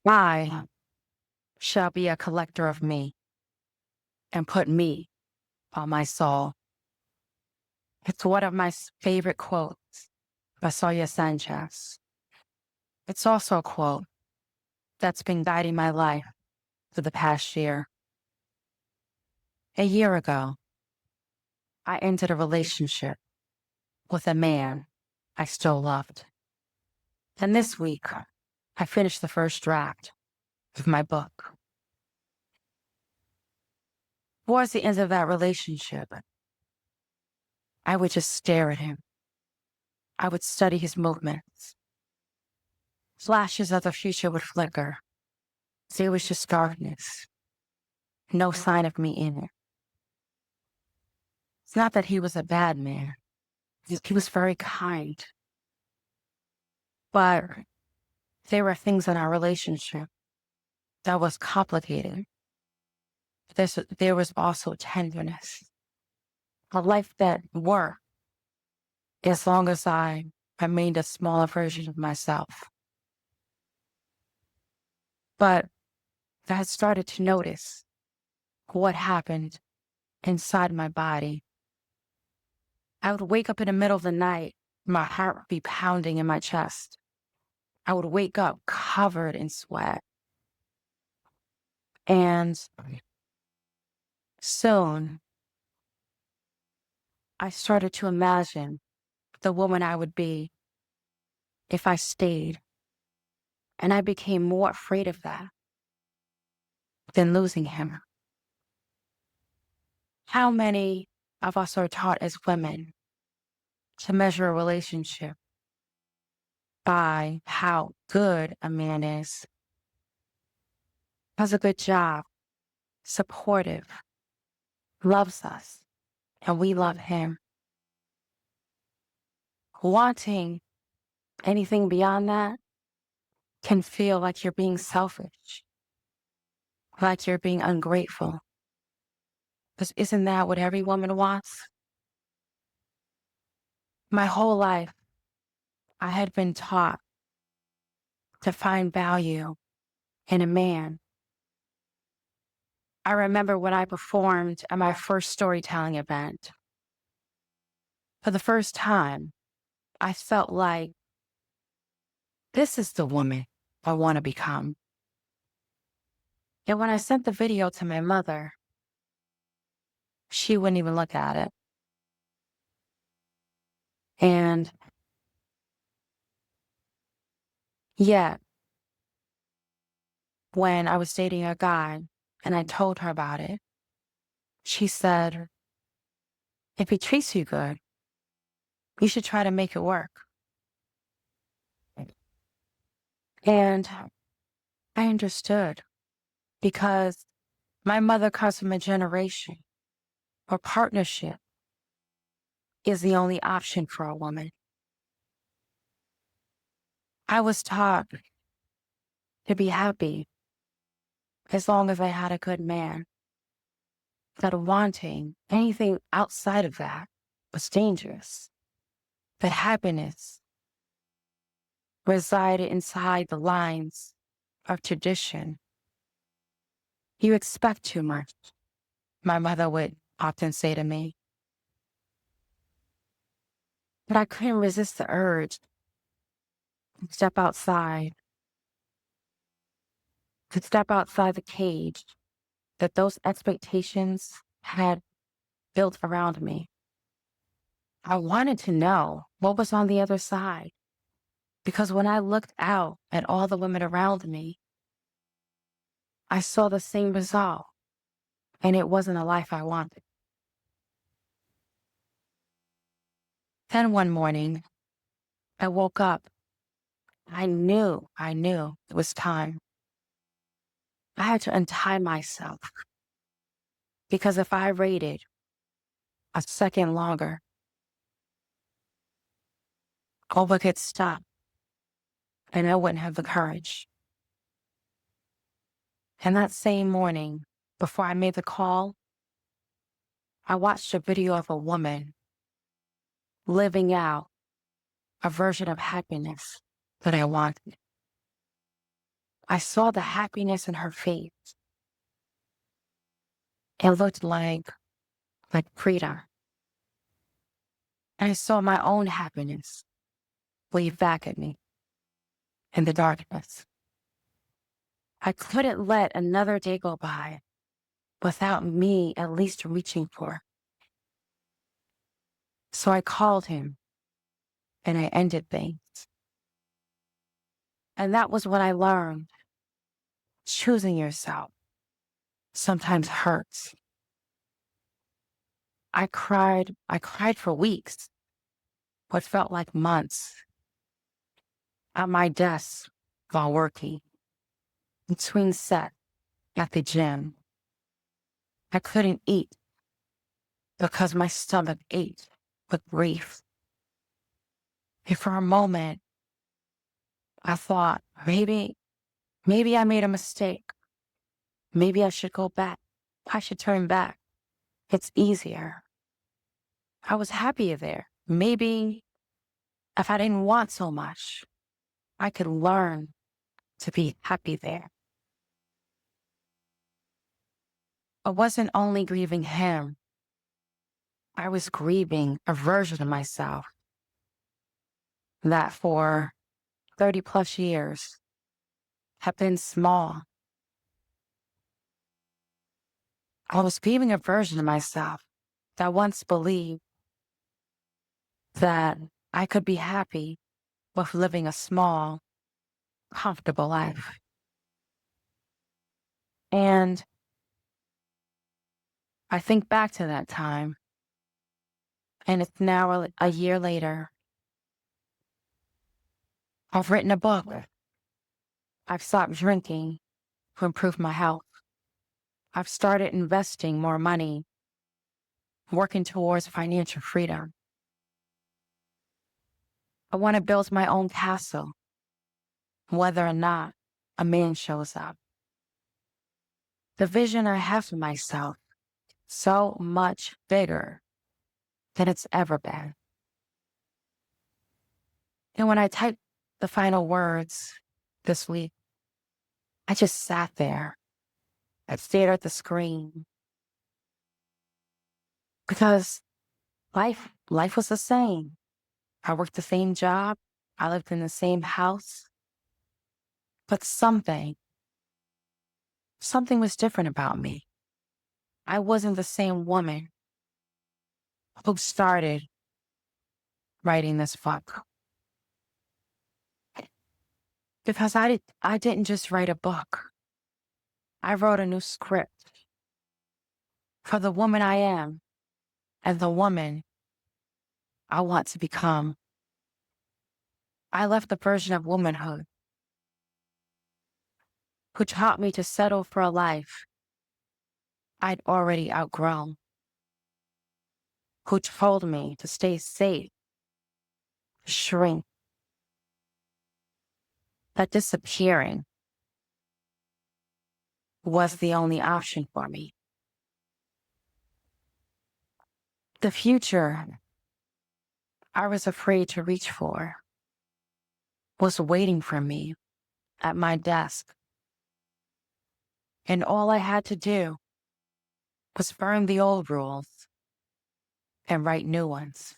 I shall be a collector of me and put me on my soul. It's one of my favorite quotes by Sonia Sanchez. It's also a quote that's been guiding my life for the past year. A year ago, I ended a relationship with a man I still loved. And this week, I finished the first draft of my book. Towards the end of that relationship, I would just stare at him. I would study his movements. Flashes of the future would flicker. There was just darkness. No sign of me in it. It's not that he was a bad man. He was very kind. But there were things in our relationship that was complicated. There was also tenderness. A life that worked as long as I remained a smaller version of myself. But I had started to notice what happened inside my body. I would wake up in the middle of the night, my heart would be pounding in my chest. I would wake up covered in sweat. And soon, I started to imagine the woman I would be if I stayed. And I became more afraid of that than losing him. How many of us are taught as women to measure a relationship by how good a man is? Does a good job, supportive, loves us, and we love him. Wanting anything beyond that can feel like you're being selfish, like you're being ungrateful. Because isn't that what every woman wants? My whole life, I had been taught to find value in a man. I remember when I performed at my first storytelling event. For the first time, I felt like this is the woman I want to become. And when I sent the video to my mother, she wouldn't even look at it. And yet, when I was dating a guy and I told her about it, she said, if he treats you good, you should try to make it work. And I understood because my mother comes from a generation where partnership is the only option for a woman. I was taught to be happy as long as I had a good man, that wanting anything outside of that was dangerous, that happiness resided inside the lines of tradition. You expect too much, my mother would often say to me. But I couldn't resist the urge to step outside the cage that those expectations had built around me. I wanted to know what was on the other side, because when I looked out at all the women around me, I saw the same result, and it wasn't a life I wanted. Then one morning, I woke up. I knew it was time. I had to untie myself, because if I waited a second longer, all would get stopped, and I wouldn't have the courage. And that same morning, before I made the call, I watched a video of a woman living out a version of happiness that I wanted. I saw the happiness in her face. It looked like freedom. And I saw my own happiness wave back at me in the darkness. I couldn't let another day go by without me at least reaching for her. So I called him and I ended things. And that was when I learned choosing yourself sometimes hurts. I cried for weeks, what felt like months, at my desk while working, between sets at the gym. I couldn't eat because my stomach ached with grief. And for a moment, I thought, maybe I made a mistake. Maybe I should go back. I should turn back. It's easier. I was happier there. Maybe if I didn't want so much, I could learn to be happy there. I wasn't only grieving him, I was grieving a version of myself that for 30 plus years had been small. I was grieving a version of myself that once believed that I could be happy with living a small, comfortable life. And I think back to that time, and it's now a year later. I've written a book. I've stopped drinking to improve my health. I've started investing more money, working towards financial freedom. I want to build my own castle, whether or not a man shows up. The vision I have for myself, so much bigger than it's ever been. And when I typed the final words this week, I just sat there. I stared at the screen because life was the same. I worked the same job. I lived in the same house. But something was different about me. I wasn't the same woman who started writing this book. Because I didn't just write a book. I wrote a new script for the woman I am and the woman I want to become. I left the version of womanhood who taught me to settle for a life I'd already outgrown, who told me to stay safe, shrink, that disappearing was the only option for me. The future I was afraid to reach for was waiting for me at my desk. And all I had to do was burn the old rules and write new ones.